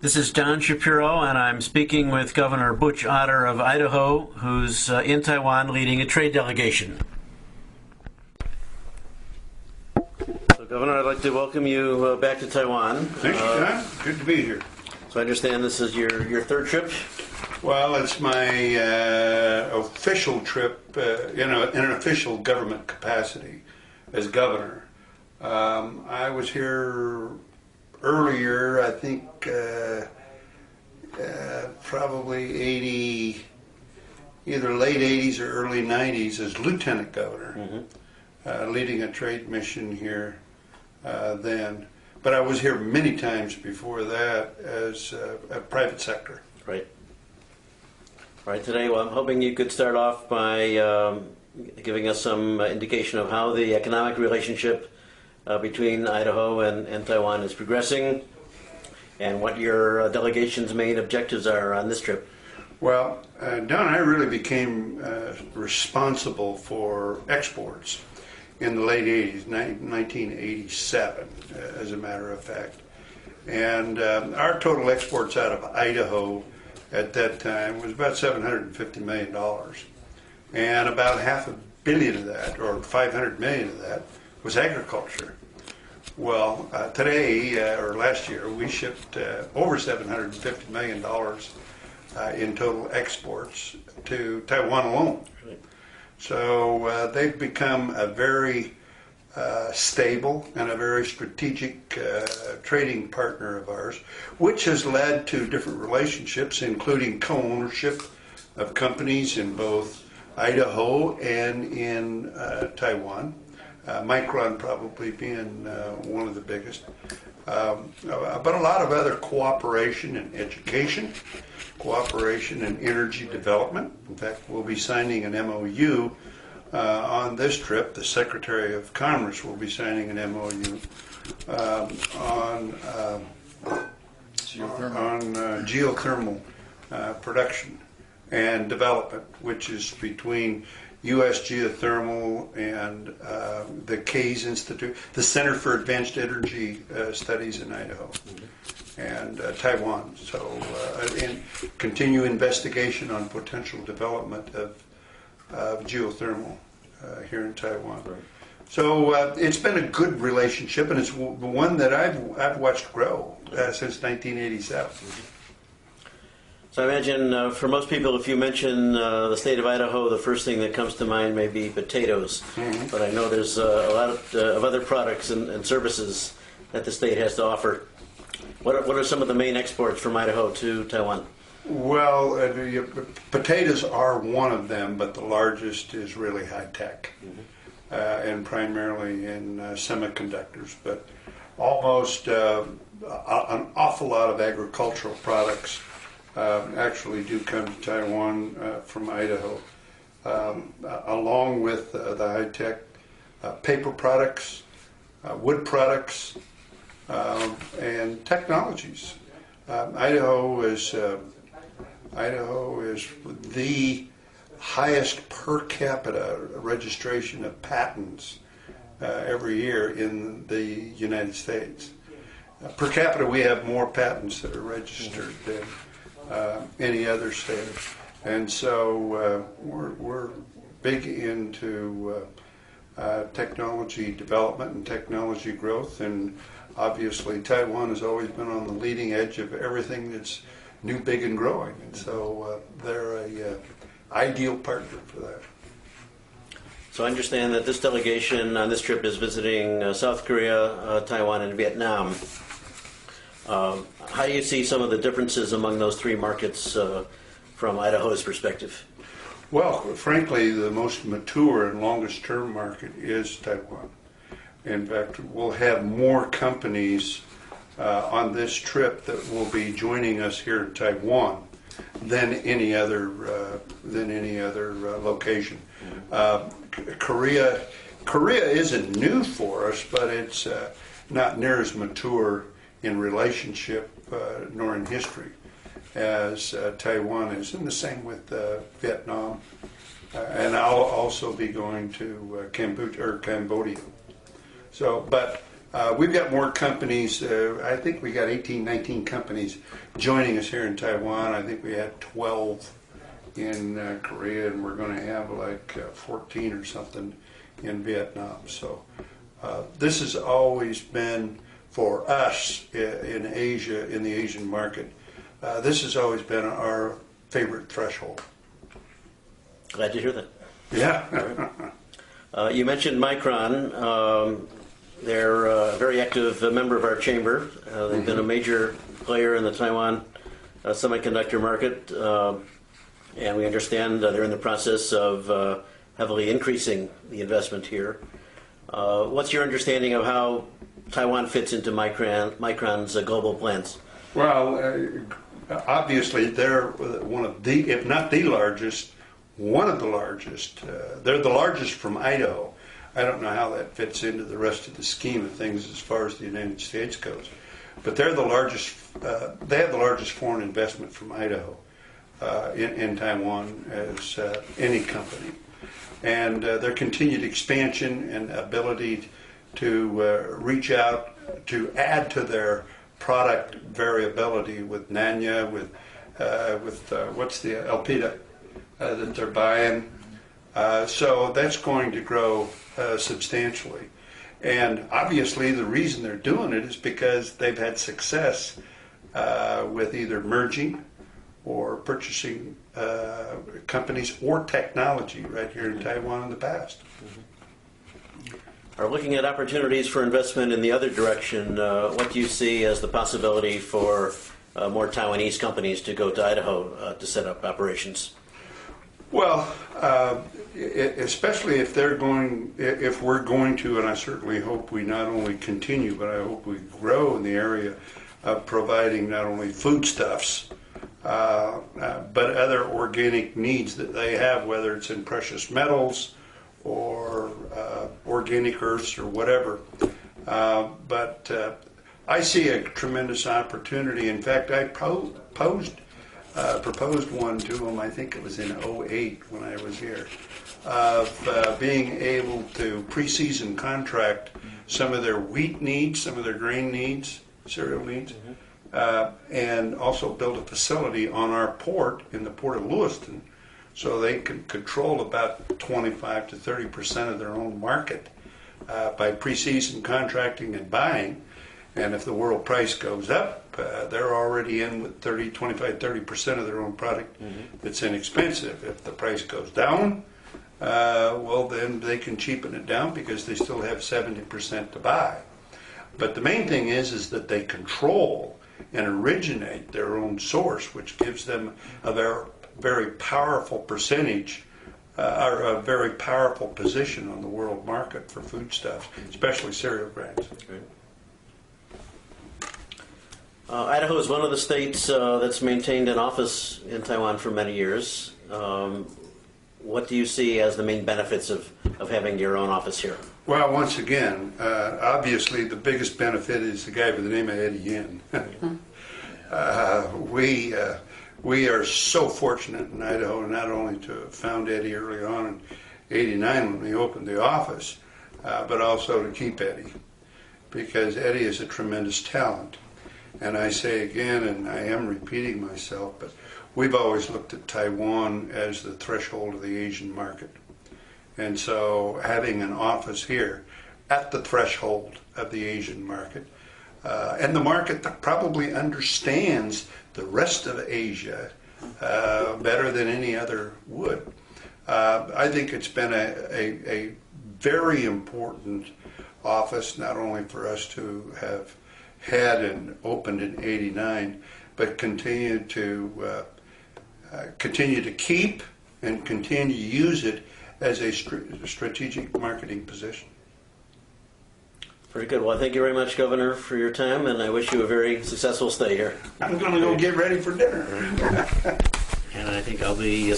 This is Don Shapiro, and I'm speaking with Governor Butch Otter of Idaho, who's in Taiwan leading a trade delegation. So, Governor, I'd like to welcome you back to Taiwan. Thank you, Don. Good to be here. So I understand this is your third trip? Well, it's my official trip in an official government capacity as governor. I was here earlier, I think probably either late 80s or early 90s as lieutenant governor, leading a trade mission here then. But I was here many times before that as a private sector. Right. All right, today, well, I'm hoping you could start off by giving us some indication of how the economic relationship between Idaho and Taiwan is progressing, and what your delegation's main objectives are on this trip. Well, Don, I really became responsible for exports in the late 80s, 1987, as a matter of fact. And our total exports out of Idaho at that time was about $750 million. And about $500 million of that, or $500 million of that, was agriculture. Well, today, or last year, we shipped over $750 million in total exports to Taiwan alone. So they've become a very stable and a very strategic trading partner of ours, which has led to different relationships, including co-ownership of companies in both Idaho and in Taiwan. Micron probably being one of the biggest. But a lot of other cooperation in education, cooperation in energy development. In fact, we'll be signing an MOU on this trip. The Secretary of Commerce will be signing an MOU on geothermal production and development, which is between U.S. Geothermal and the Case Institute, the Center for Advanced Energy Studies in Idaho, and Taiwan. So, and continue investigation on potential development of geothermal here in Taiwan. Right. So it's been a good relationship, and it's one that I've watched grow since 1987. So I imagine for most people, if you mention the state of Idaho, the first thing that comes to mind may be potatoes. But I know there's a lot of other products and services that the state has to offer. What are some of the main exports from Idaho to Taiwan? Well, potatoes are one of them, but the largest is really high tech, and primarily in semiconductors. But almost an awful lot of agricultural products actually do come to Taiwan from Idaho, along with the high-tech paper products, wood products, and technologies. Idaho is the highest per capita registration of patents every year in the United States. Per capita, we have more patents that are registered than any other state, and so we're big into technology development and technology growth, and obviously Taiwan has always been on the leading edge of everything that's new, big, and growing, and so they're a ideal partner for that. So I understand that this delegation on this trip is visiting South Korea, Taiwan, and Vietnam. How do you see some of the differences among those three markets from Idaho's perspective? Well, frankly, the most mature and longest term market is Taiwan. In fact, we'll have more companies on this trip that will be joining us here in Taiwan than any other location. Korea isn't new for us, but it's not near as mature in relationship nor in history as Taiwan is, and the same with Vietnam. And I'll also be going to Cambodia. So, but We've got more companies. I think we got 18, 19 companies joining us here in Taiwan. I think we had 12 in Korea, and we're going to have like 14 or something in Vietnam. So this has always been, for us in Asia, in the Asian market, this has always been our favorite threshold. Glad to hear that. Yeah. You mentioned Micron. They're a very active member of our chamber. They've been a major player in the Taiwan semiconductor market, and we understand they're in the process of heavily increasing the investment here. What's your understanding of how Taiwan fits into Micron's global plans? Well, obviously they're one of the, if not the largest, one of the largest. They're the largest from Idaho. I don't know how that fits into the rest of the scheme of things as far as the United States goes, but they're the largest. They have the largest foreign investment from Idaho in Taiwan as any company, and their continued expansion and ability to reach out to add to their product variability with Nanya, with what's the Elpida that they're buying. So that's going to grow substantially. And obviously the reason they're doing it is because they've had success with either merging or purchasing companies or technology right here in Taiwan in the past. Are looking at opportunities for investment in the other direction. What do you see as the possibility for more Taiwanese companies to go to Idaho to set up operations? Well, especially if we're going to, and I certainly hope we not only continue, but I hope we grow in the area of providing not only foodstuffs, but other organic needs that they have, whether it's in precious metals or organic earths or whatever. But I see a tremendous opportunity. In fact, I proposed one to them, I think it was in '08 when I was here, of being able to pre-season contract some of their wheat needs, some of their grain needs, cereal needs, and also build a facility on our port in the port of Lewiston so they can control about 25 to 30% of their own market by pre-season contracting and buying. And if the world price goes up, they're already in with 25, 30% of their own product that's inexpensive. If the price goes down, well, then they can cheapen it down because they still have 70% to buy. But the main thing is that they control and originate their own source, which gives them a very powerful percentage or a very powerful position on the world market for foodstuffs, especially cereal grains. Right. Idaho is one of the states that's maintained an office in Taiwan for many years. What do you see as the main benefits of having your own office here? Well, once again, obviously the biggest benefit is the guy by the name of Eddie Yin. We are so fortunate in Idaho not only to have found Eddie early on in '89 when we opened the office, but also to keep Eddie, because Eddie is a tremendous talent. And I say again, and I am repeating myself, but we've always looked at Taiwan as the threshold of the Asian market. And so having an office here at the threshold of the Asian market, and the market that probably understands the rest of Asia better than any other would, I think it's been a very important office, not only for us to have had and opened in '89, but continue to keep and continue to use it as a strategic marketing position. Very good. Well, thank you very much, Governor, for your time, and I wish you a very successful stay here. I'm going to go get ready for dinner. And I think I'll be